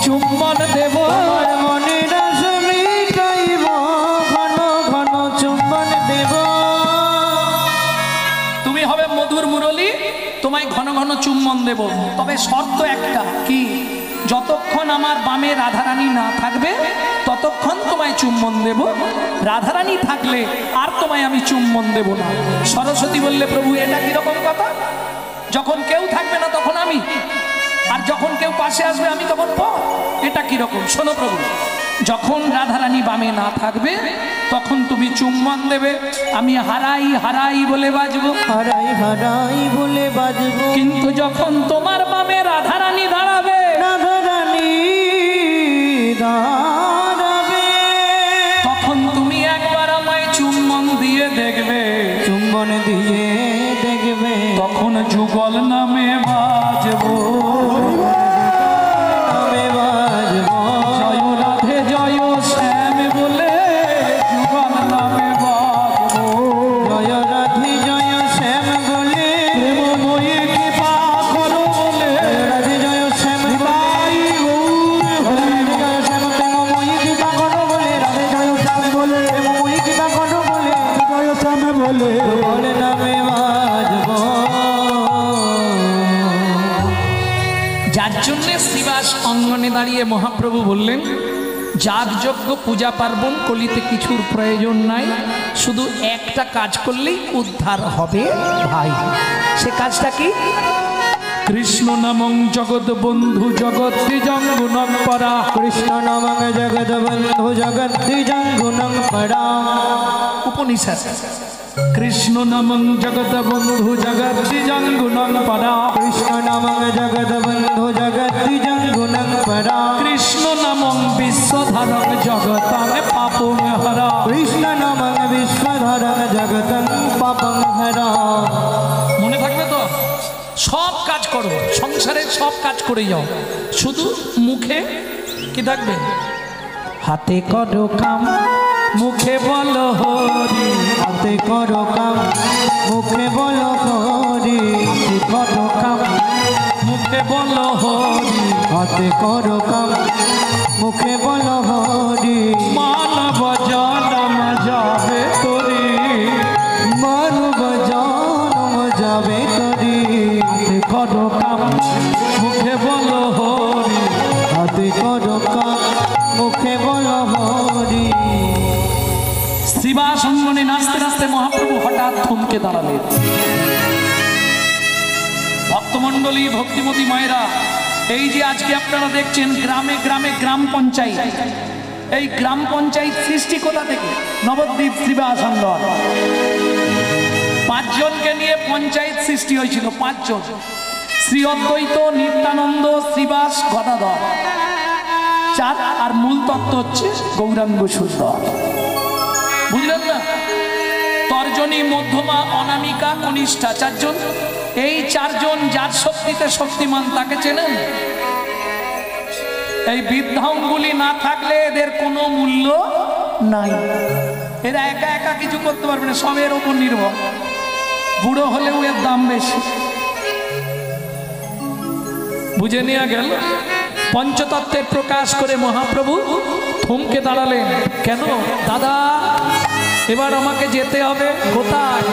চুম্বন দেব, তোমার মনের আশা মিটাইব, ঘন ঘন চুম্বন দেব। তুমি হবে মধুর মুরলী, তোমায় ঘন ঘন চুম্বন দেব। তবে শর্ত একটা, কি? যতক্ষণ আমার বামে রাধারানী না থাকবে ততক্ষণ তোমায় চুম্বন দেব, রাধারানী থাকলে আর তোমায় আমি চুম্বন দেব না। সরস্বতী বললে, প্রভু এটা কিরকম কথা? যখন কেউ থাকবে না তখন আমি, আর যখন কেউ পাশে আসবে আমি তখন পর, এটা কিরকম? শোনো প্রভু, যখন রাধারানী বামে না থাকবে তখন তুমি চুম্বন দেবে, আমি হারাই হারাই বলে বাজবো, হারাই হারাই বলে বাজবো। কিন্তু যখন তোমার বামে রাধারানী দাঁড়াবে, রাধারানী দাঁড়াবে, তখন তুমি একবার আমায় চুম্বন দিয়ে দেখবে, চুম্বন দিয়ে দেখবে, তখন যুগল নামে বাজবো, নামে বাজবো, জয় রাধে জয় শ্যাম বলে যুগল নামে বাজবো, জয় রাধে জয় শ্যাম বলে, প্রেমময়ী কৃপা করো বলে, রাধে জয় শ্যাম হৃদয় গৌর রাধে জয় শ্যাম প্রেমময়ী কৃপা করো বলে, রাধে জয় শ্যাম বলে, প্রেমময়ী কৃপা করো বলে, জয় শ্যাম বলে, বলে নামে বাজবো। যার জন্যে শ্রীবাস অঙ্গনে দাঁড়িয়ে মহাপ্রভু বললেন, যাগযজ্ঞ পূজা পার্বণ কলিতে কিছুর প্রয়োজন নাই, শুধু একটা কাজ করলেই উদ্ধার হবে ভাই। সে কাজটা কি? কৃষ্ণ নামং জগৎ বন্ধু জগৎ দ্বিজঙ্গুনং পরা, কৃষ্ণ নামং জগৎ বন্ধু জগৎ দ্বিজঙ্গুনং পরা, উপনিষদ। কৃষ্ণ নামং জগৎ বন্ধু জগৎ দ্বিজঙ্গুনং পরা, কৃষ্ণ নামং জগৎ বন্ধু জগৎ দ্বিজঙ্গুনং পরা, কৃষ্ণ নামং বিশ্বধারং জগতাং পাপং হরা। কৃষ্ণ নামং বিশ্বধরং জগতং পাপং হরা। মনে থাকবে তো? সব কাজ করো, সংসারের সব কাজ করে যাও, শুধু মুখে কি থাকবে? হাতে করো কাম, মুখে বলো হরি, হাতে করো কাম, মুখে বলো হরি, হাতে করো কাম, মুখে বলো হরি, হাতে করো কাম, মুখে বলো হরি, মানব জনম যাবে তোরি, মানব জনম যাবে তরি। হাতে করো কাম, মুখে বলো হরি। হাতে করো কাম, মুখে বলো হরি। শ্রীবাস অঙ্গনে নাচতে নাচতে মহাপ্রভু হঠাৎ থমকে দাঁড়ালেন। ভক্তমণ্ডলী, ভক্তিমতী মায়েরা, এই যে আজকে আপনারা দেখছেন গ্রামে গ্রামে গ্রাম পঞ্চায়েত, এই গ্রাম পঞ্চায়েত সৃষ্টি কোথা থেকে? নবদ্বীপ শ্রীবাস অঙ্গন। 5 জনকে নিয়ে পঞ্চায়েত সৃষ্টি হয়েছিল, 5 জন, শ্রী অদ্বৈত, নিত্যানন্দ, শ্রীবাস, গদাধর, 4, আর মূল তত্ত্ব হচ্ছে গৌরাঙ্গ সুন্দর। বুঝলেন না? তর্জনী, মধ্যমা, অনামিকা, কনিষ্ঠা, 4 জন। এই 4 জন যার শক্তিতে শক্তিমান তাকে চেনেন। এই বৃদ্ধাঙ্গুলি না থাকলে এদের কোনো মূল্য নাই, এরা একা একা কিছু করতে পারবে না, সবের ওপর নির্ভর। বুড়ো হলেও এর দাম বেশি। বুঝে নেওয়া গেল? পঞ্চতত্ত্বের প্রকাশ করে মহাপ্রভু থমকে দাঁড়ালেন। কেন দাদা? এবার আমাকে যেতে হবে। কোথায়?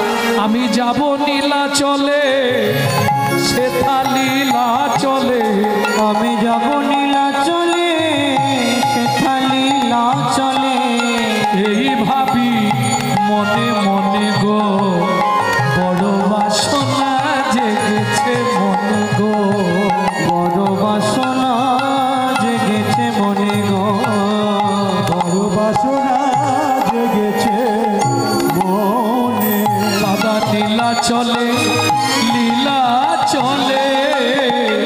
আমি যাব নীলাচলে, সেথা লীলা চলে। আমি যাব নীলাচলে, সেথা লীলা চলে। এই ভাবি মনে মনে গো, বড় বাসনা জেগেছে মনে গো, বড় বাসনা জেগেছে মনে গো, বড় বাসনা জেগেছে মনে। দাদা লীলা চলে, লীলা চলে,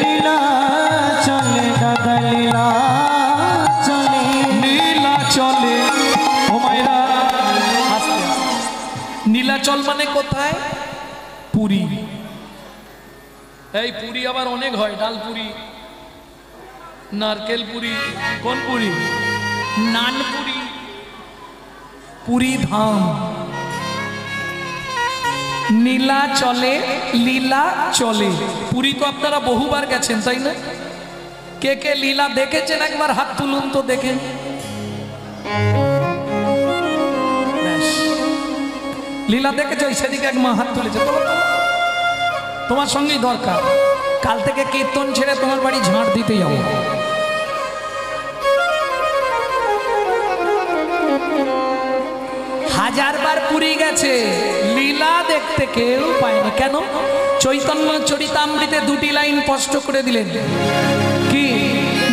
লীলা চলে দাদা, লীলা চলে, লীলা চলে। ও মায়েরা, আস্তে আস্তে। নীলাচল মানে কোথায়? পুরী। এই পুরী আবার অনেক হয়, ডাল পুরি, নারকেল পুরি। কোন পুরি? নানপুরি, পুরী ধাম, নীলা চলে, লীলা চলে। পুরী তো আপনারা বহুবার গেছেন, তাই না? কে কে লীলা দেখেছেন একবার হাত তুলুন তো দেখেন। লীলা দেখেছ? সেদিকে এক মা হাত তুলেছে, তোমার সঙ্গেই দরকার। কাল থেকে কীর্তন ছেড়ে তোমার বাড়ি ঝাঁট দিতে যাবো। হাজারবার পুরী গেছে, লীলা দেখতে কেউ পায়নি। কেন? চৈতন্য চরিতামৃতে দুটি লাইন স্পষ্ট করে দিলেন, কি?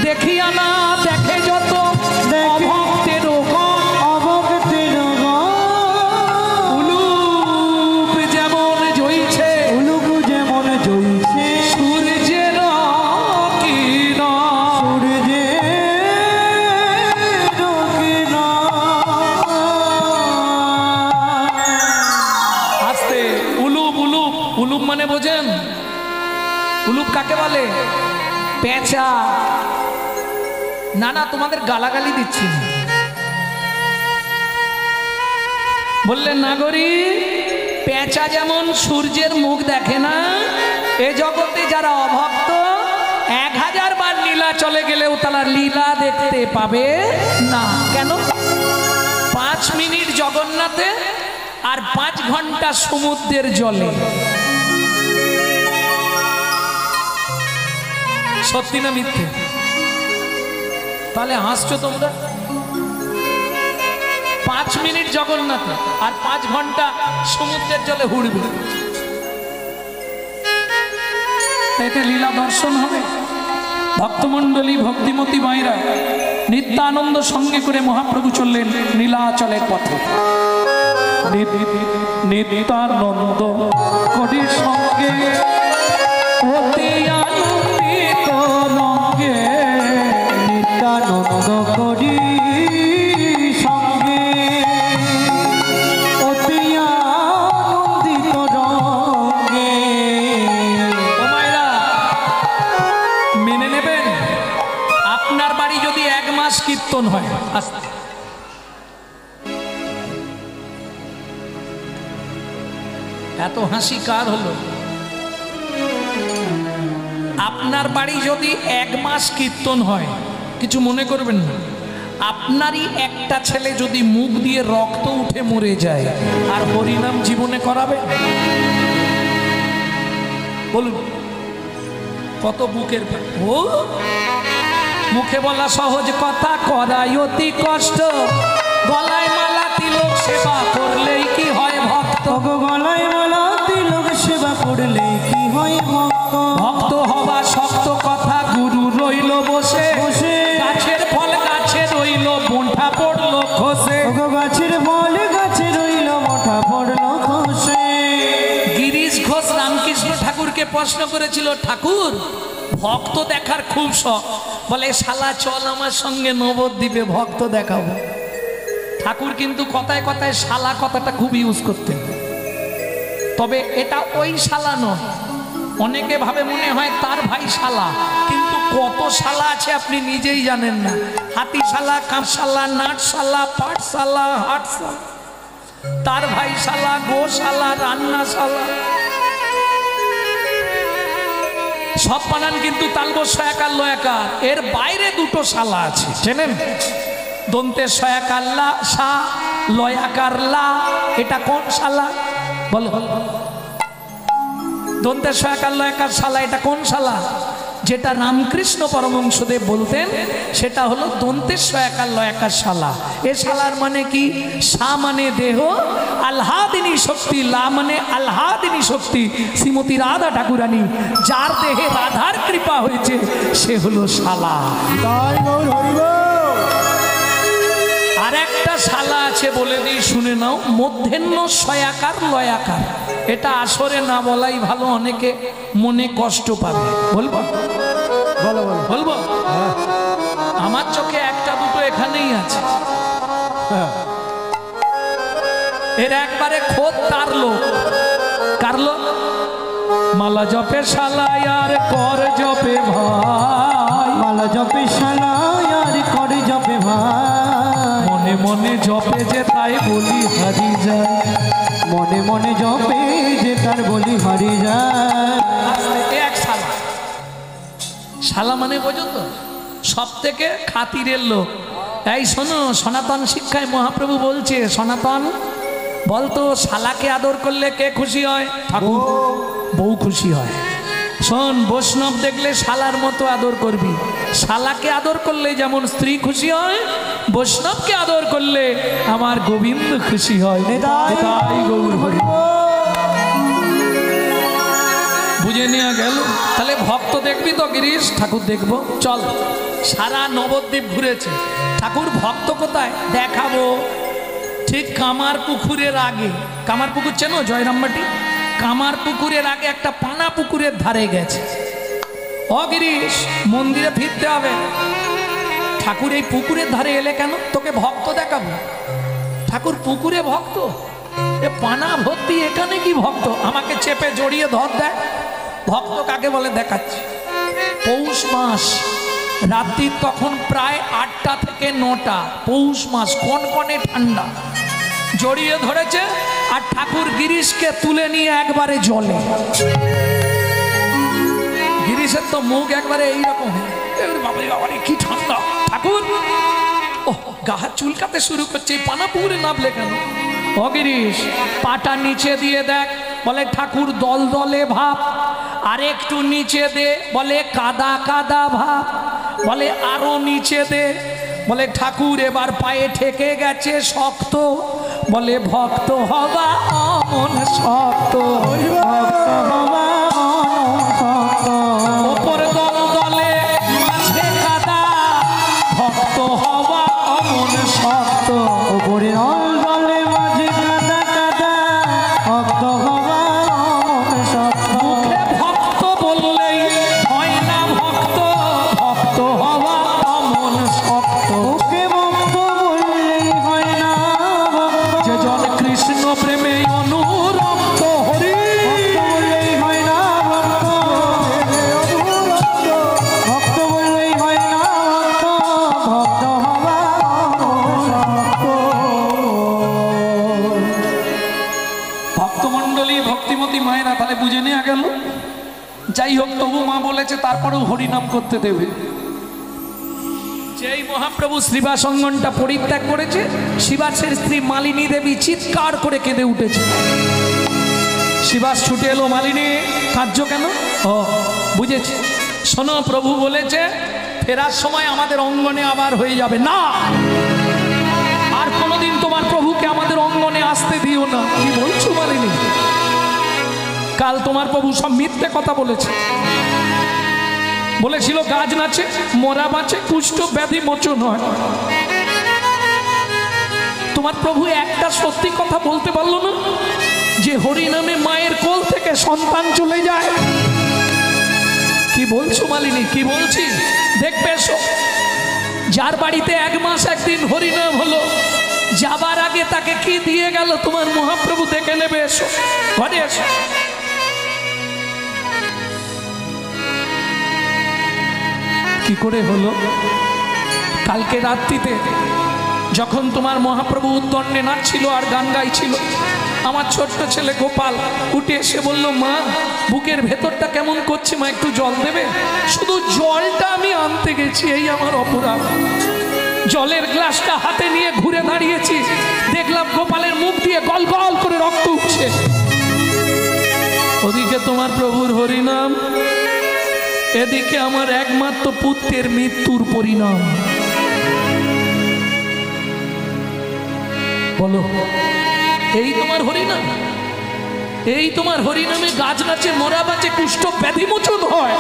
দেখিয়া না দেখে যত অভক্তের উলুপ যেমন জইছে, উলুক যেমন জইছে সূর্যের কিরণ, আস্তে। উলুপ উলুপ উলুপ মানে বোঝেন? উলুপ কাকে বলে? পেঁচা। না না, তোমাদের গালাগালি দিচ্ছি না। বললেন নাগরী, পেঁচা যেমন সূর্যের মুখ দেখে না, এ জগতে যারা অভক্ত 1000 বার লীলা চলে গেলেও তারা লীলা দেখতে পাবে না। কেন? 5 মিনিট জগন্নাথে আর 5 ঘন্টা সমুদ্রের জলে। সত্যি না মিথ্যে? তাহলে হাসছো তোমরা? 5 মিনিট জগন্নাথে আর 5 ঘন্টা সমুদ্রের জলে হুড়বে, এতে লীলা দর্শন হবে। ভক্তমণ্ডলী, ভক্তিমতী মায়েরা নিত্যানন্দ সঙ্গে করে মহাপ্রভু চললেন নীলাচলের পথে। নিত্যানন্দ করির সঙ্গে অতি আনন্দিত রঙ্গে, নিত্যানন্দ করি সঙ্গে অতি আনন্দিত রঙ্গে। মায়েরা মেনে নেবেন, আপনার বাড়ি যদি 1 মাস কীর্তন হয়, এত হাসি কার হলো? আপনার বাড়ি যদি 1 মাস কীর্তন হয়, কিছু মনে করবেন না। আপনারই একটা ছেলে যদি মুখ দিয়ে রক্ত উঠে মরে যায়, আর হরিনাম জীবনে করাবে? বলুন, কত বুকের? ও মুখে বলা সহজ কথা, করাই অতি কষ্ট। গলায় মালা তিলক সেবা করলেই কি হয় ভক্ত? গলায় মালা তিলক সেবা করলে কি হয় ভক্ত? ভক্ত হওয়া শক্ত কথা, গুরু রইল বসে বসে। গাছের ফল গাছে রইল, বোঁঠা পড়লো খসে। গাছের ফল গাছে রইল, বোঁঠা পড়লো খসে। গিরিশ ঘোষ রামকৃষ্ণ ঠাকুরকে প্রশ্ন করেছিল, ঠাকুর ভক্ত দেখার খুব শখ, বলে শালা চল আমার সঙ্গে নবদ্বীপে ভক্ত দেখাবো। ঠাকুর কিন্তু কথায় কথায় শালা কথাটা খুব ইউজ করতেন, তবে এটা ওই শালা নয়। অনেকে ভাবে মনে হয় তার ভাই শালা, কিন্তু কত শালা আছে আপনি নিজেই জানেন না। হাতিশালা, কাঁচশালা, নাটশালা, পাটশালা, হাটশালা, তার ভাই শালা, গোশালা, রান্নাশালা, সব বানান কিন্তু তালবস্য একার লয়াকার। এর বাইরে 2টো শালা আছে, চেনেন? দন্তের সয়াকার লা সা, লয়াকার লা, এটা কোন শালা? বলো। দন্তের সয়াকার লয়াকার শালা, এটা কোন শালা? যেটা রামকৃষ্ণ পরমহংসদেব বলতেন সেটা হলো দন্তের সয়াকার লয়াকার শালা। এ শালার মানে কি? সা মানে দেহ, আহ্লাদিনী শক্তি, লা মানে আহ্লাদিনী শক্তি। শ্রীমতী রাধা ঠাকুরানী, যার দেহে রাধার কৃপা হয়েছে সে হলো শালা। আর একটা শালা আছে বলে দিই, শুনে নাও, মধ্যাহ্ন সয়াকার লয়াকার। এটা আসরে না বলাই ভালো, অনেকে মনে কষ্ট পাবে। বলবো? বলো বলো। বলবো? আমার চোখে 1-2 এখানেই আছে। এর একবারে খোদ তার লোক। কার লোক? মালা জপে শালা আর কর জপে ভাই, মালা জপে শালা আর কর আর জপে ভাই, মনে মনে জপে যে তাই বলি হারি যায়। মনে মনে জপে যে তার বলি হারি যায়। আজ থেকে এক শালা, শালা মানে বোঝো তো, সব থেকে খাতিরের লোক। এই শোনো, সনাতন শিক্ষায় মহাপ্রভু বলছে, সনাতন বলতো শালাকে আদর করলে কে খুশি হয়? ঠাকুর। বউ খুশি হয়। শোন, বৈষ্ণব দেখলে শালার মতো আদর করবি। শালাকে আদর করলে যেমন স্ত্রী খুশি হয়, বৈষ্ণবকে আদর করলে আমার গোবিন্দ খুশি হয়। তাই গৌর হরি। বুঝে নেওয়া গেল। তাহলে ভক্ত দেখবি তো গিরিশ? ঠাকুর দেখবো, চল। সারা নবদ্বীপ ঘুরেছে ঠাকুর, ভক্ত কোথায় দেখাবো? ঠিক কামার পুকুরের আগে, কামার পুকুর চেনো জয়রামবাটি? কামার পুকুরের আগে একটা পানা পুকুরের ধারে গেছে। ও গিরিশ, মন্দিরে ফিরতে হবে। ঠাকুর এই পুকুরের ধারে এলে কেন? তোকে ভক্ত দেখাবো। ঠাকুর পুকুরে ভক্ত, এ পানা ভর্তি, এখানে কি ভক্ত? আমাকে চেপে জড়িয়ে ধর দেয়। ভক্ত কাকে বলে দেখাচ্ছি। পৌষ মাস, রাত্রি তখন প্রায় 8টা থেকে 9টা, পৌষ মাস, কনকনে ঠান্ডা। জড়িয়ে ধরেছে আর ঠাকুর গিরিশকে তুলে নিয়ে একবারে জলে। গিরিশের তো মুখ একবারে এইরকম, বাবারে বাবারে কি ঠান্ডা। ঠাকুর ও গা চুলকাতে শুরু করছে, পানা পুকুরে নামলে কেন? ও গিরিশ, পাটা নিচে দিয়ে দেখ। বলে ঠাকুর দল দলে ভাব। আর একটু নিচে দে। বলে কাদা কাদা ভাব। বলে আরো নিচে দে। বলে ঠাকুর এবার পায়ে ঠেকে গেছে শক্ত। বলে ভক্ত হবা অমন শক্ত, ভক্ত হবা শক্ত, ওপর দল দলে মাঝে কাদা, ভক্ত হবা অমন শক্ত। ওপরে দল দলে মাঝে কাদা কাদা, ভক্ত হবা অমন শক্ত। মুখে ভক্ত বললেই হয় না ভক্ত, ভক্ত হবা অমন শক্ত। ওকে ভক্ত বললেই হয় না ভক্ত, যে জন কৃষ্ণ প্রেমে অনুরক্ত, হরি ভক্ত বললেই হয় না ভক্ত, ভক্ত বললেই হয় না ভক্ত, ভক্ত হবা অমন শক্ত। ভক্তমণ্ডলী, ভক্তিমতী মায়েরা, তাহলে বুঝে নেওয়া গেল। যাই হোক, তবু মা বলেছে তারপরেও হরিনাম করতে দেবে। যেই মহাপ্রভু শ্রীবাস অঙ্গনটা পরিত্যাগ করেছে, শিবাসের স্ত্রী মালিনী দেবী চিৎকার করে কেঁদে উঠেছে। শিবাস ছুটে এলো, মালিনী কাঁদছো কেন? ও বুঝেছি, শোনো, প্রভু বলেছে ফেরার সময় আমাদের অঙ্গনে আবার হয়ে যাবে। না, আর কোনোদিন তোমার প্রভুকে আমাদের অঙ্গনে আসতে দিও না। কি বলছো মালিনী? কাল তোমার প্রভু সব মিথ্যে কথা বলেছে। বলেছিল গাছ নাচে, মরা বাঁচে, কুষ্ঠ ব্যাধি মোচন হয়। তোমার প্রভু একটা সত্যি কথা বলতে পারলো না, যে হরি নামে মায়ের কোল থেকে সন্তান চলে যায়। কি বলছো মালিনী? কি বলছি দেখবে এসো। যার বাড়িতে 1 মাস 1 দিন হরিনাম হলো, যাবার আগে তাকে কি দিয়ে গেল তোমার মহাপ্রভু দেখে নেবে। এসো ঘরে এসো। কি করে হলো? কালকে রাত্রিতে যখন তোমার মহাপ্রভু উদ্দণ্ডে নাচছিল আর গান গাইছিল, আমার ছোট্ট ছেলে গোপাল উঠে এসে বলল, মা বুকের ভেতরটা কেমন করছে, মা একটু জল দেবে? শুধু জলটা আমি আনতে গেছি, এই আমার অপরাধ। জলের গ্লাসটা হাতে নিয়ে ঘুরে দাঁড়িয়েছি, দেখলাম গোপালের মুখ দিয়ে গল গল করে রক্ত উঠছে। ওদিকে তোমার প্রভুর হরিনাম, এদিকে আমার একমাত্র পুত্রের মৃত্যুর পরিণাম। বলো, এই তোমার হরিনাম? এই তোমার হরিনামে গাছ গাছে মরা বাঁচে, কুষ্ঠ ব্যাধি মোচন হয়।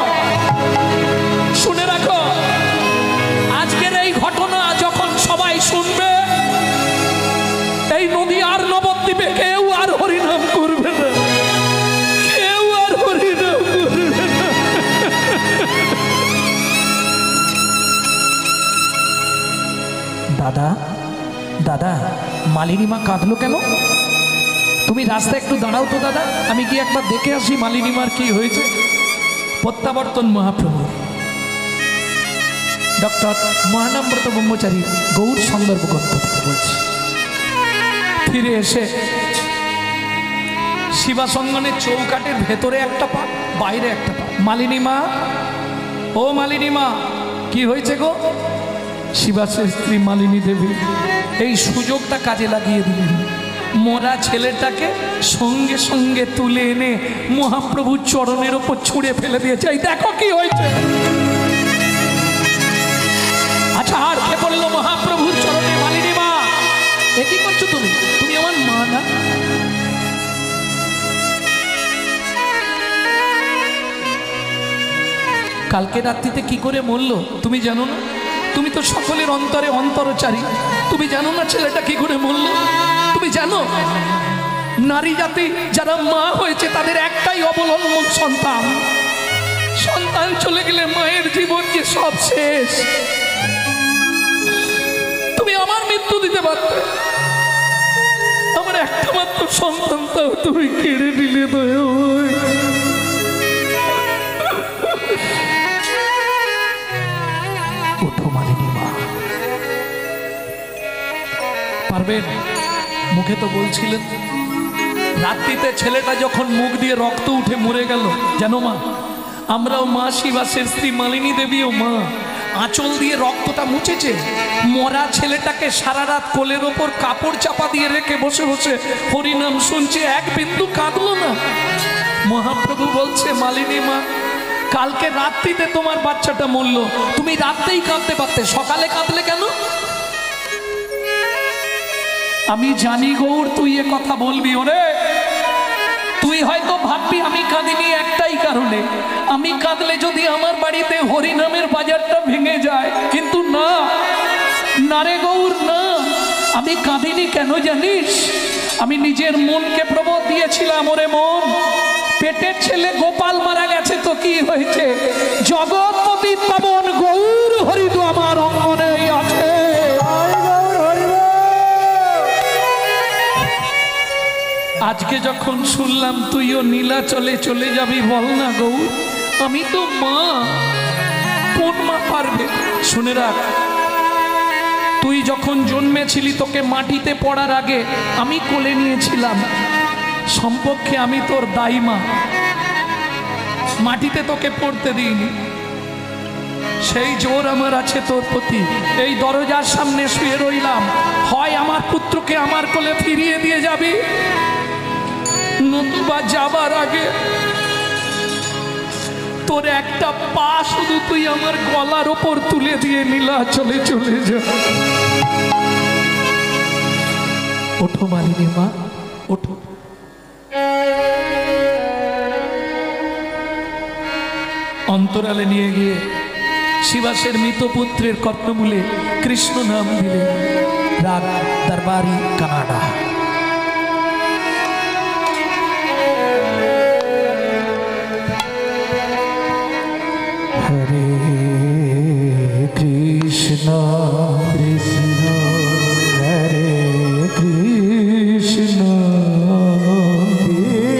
শুনে রাখো, আজকের এই ঘটনা যখন সবাই শুনবে, এই নদী আর নবদ্বীপে কেউ আর হরিনাম করবে না, কেউ আর হরিনাম করবে না। দাদা, দাদা, মালিনী মা কাঁদলো কেন? তুমি রাস্তায় একটু দাঁড়াও তো দাদা, আমি গিয়ে একবার দেখে আসি মালিনী মার কি হয়েছে। প্রত্যাবর্তন মহাপ্রভু। ডক্টর মহানামব্রত ব্রহ্মচারী গৌর সন্দর্ভ গ্রন্থ থেকে বলছি। ফিরে এসে শিবাসঙ্গনের চৌকাটের ভেতরে একটা পা, বাইরে একটা পা। মালিনী মা, ও মালিনী মা, কি হয়েছে গো? শিবাসের স্ত্রী মালিনী দেবী এই সুযোগটা কাজে লাগিয়ে দিলেন। মরা ছেলেটাকে সঙ্গে সঙ্গে তুলে এনে মহাপ্রভুর চরণের ওপর ছুঁড়ে ফেলে দিয়েছে। এই দেখো কি হয়েছে। আচ্ছা, আর কে বললো মহাপ্রভুর চরণে? মালিনী মা, এ কি করছো তুমি? তুমি আমার মা না? কালকে রাত্রিতে কি করে মরলো তুমি জানো না? তুমি তো সকলের অন্তরে অন্তরচারী, তুমি জানো না ছেলেটা কি করে মরলো? তুমি জানো নারী জাতি যারা মা হয়েছে তাদের একটাই অবলম্বন সন্তান। সন্তান চলে গেলে মায়ের জীবন যে সব শেষ। তুমি আমার মৃত্যু দিতে পারতে, আমার একটা মাত্র সন্তানটাও তুমি কেড়ে নিলে। ওঠো মালিনী মা, পারবেন? মুখে তো বলছিলেন। রাত্রিতে ছেলেটা যখন মুখ দিয়ে রক্ত উঠে মরে গেল, জানো মা, আমরাও মা শিবাসের স্ত্রী মালিনী দেবীও মা আঁচল দিয়ে রক্তটা মুছেছে। মরা ছেলেটাকে সারা রাত কোলের ওপর কাপড় চাপা দিয়ে রেখে বসে বসে হরিনাম শুনছে, এক বিন্দু কাঁদলো না। মহাপ্রভু বলছে, মালিনী মা, কালকে রাত্রিতে তোমার বাচ্চাটা মরলো, তুমি রাত্রেই কাঁদতে পারতে, সকালে কাঁদলে কেন? আমি জানি গৌর তুই এ কথা বলবি। ওরে, তুই হয়তো ভাববি আমি কাঁদিনি একটাই কারণে, আমি কাঁদলে যদি আমার বাড়িতে হরিনামের বাজারটা ভেঙে যায়। কিন্তু না, না রে গৌর, না, আমি কাঁদিনি কেন জানিস? আমি নিজের মনকে প্রবোধ দিয়েছিলাম, ওরে মন, পেটের ছেলে গোপাল মারা গেছে তো কি হয়েছে, জগৎপতি পাবন গৌর হরিদু আমার অঙ্গনে আছে। আজকে যখন শুনলাম তুইও নীলাচলে চলে যাবি, বল না গৌর, আমি তো মা, কোন মা পারবে? শুনে রাখ, তুই যখন জন্মেছিলি তোকে মাটিতে পড়ার আগে আমি কোলে নিয়েছিলাম, সম্পর্কে আমি তোর দায়ী মা, মাটিতে তোকে পড়তে দিইনি। সেই জোর আমার আছে তোর প্রতি। এই দরজার সামনে শুয়ে রইলাম, হয় আমার পুত্রকে আমার কোলে ফিরিয়ে দিয়ে যাবি, নতুবা যাবার আগে তোর একটা পা শুধু তুই আমার গলার ওপর তুলে দিয়ে নীলাচলে চলে যা। ওঠো মালিনী মা, ওঠো। অন্তরালে নিয়ে গিয়ে শিবাসের মৃত পুত্রের কর্ণমূলে কৃষ্ণ নাম দিলে। রাগ দরবারি কানাডা। হরে কৃষ্ণ কৃষ্ণ হরে কৃষ্ণ কৃষ্ণ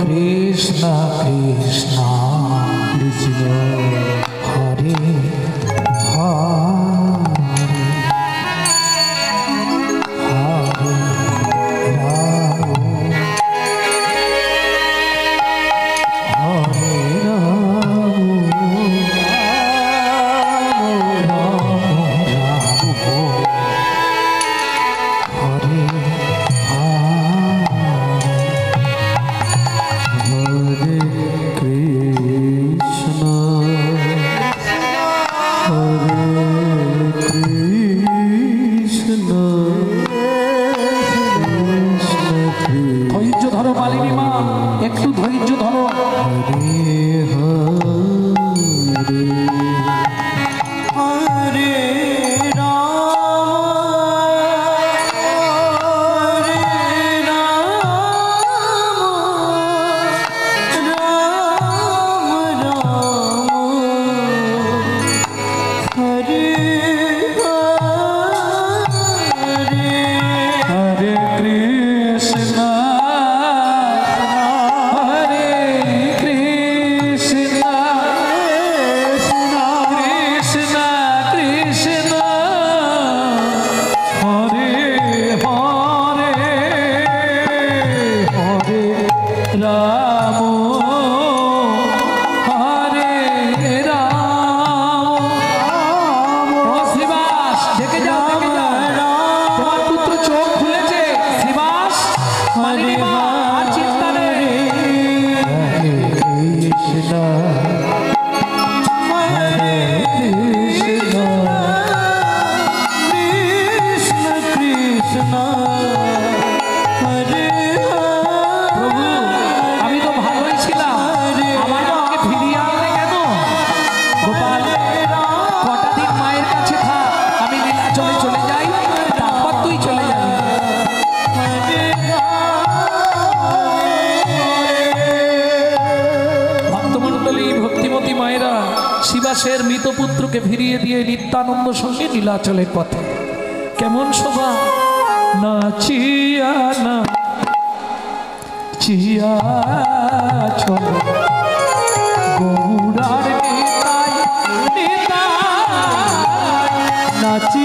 কৃষ্ণ কৃষ্ণ কৃষ্ণ হরে মালিনী মা, আর চিন্তা নেই। কৃষ্ণ হরে কৃষ্ণ কৃষ্ণ কৃষ্ণ হরে প্রভু আমি তো ভালোই ছিলাম, আমার মাকে ফিরিয়ে আনলে কেন? গোপাল কটা দিন মায়ের কাছে থাক, আমি নীলাচলে চলে যাই, তারপর তুই চলে যাবি। ভক্তমণ্ডলী, ভক্তিমতী মায়েরা শিবাসের মৃত পুত্রকে ফিরিয়ে দিয়ে নিত্যানন্দ সঙ্গে নীলাচলের পথে। কেমন শোভা! নাচিয়া না চিয়া চল গৌরার নিতাই নিতাই, নাচি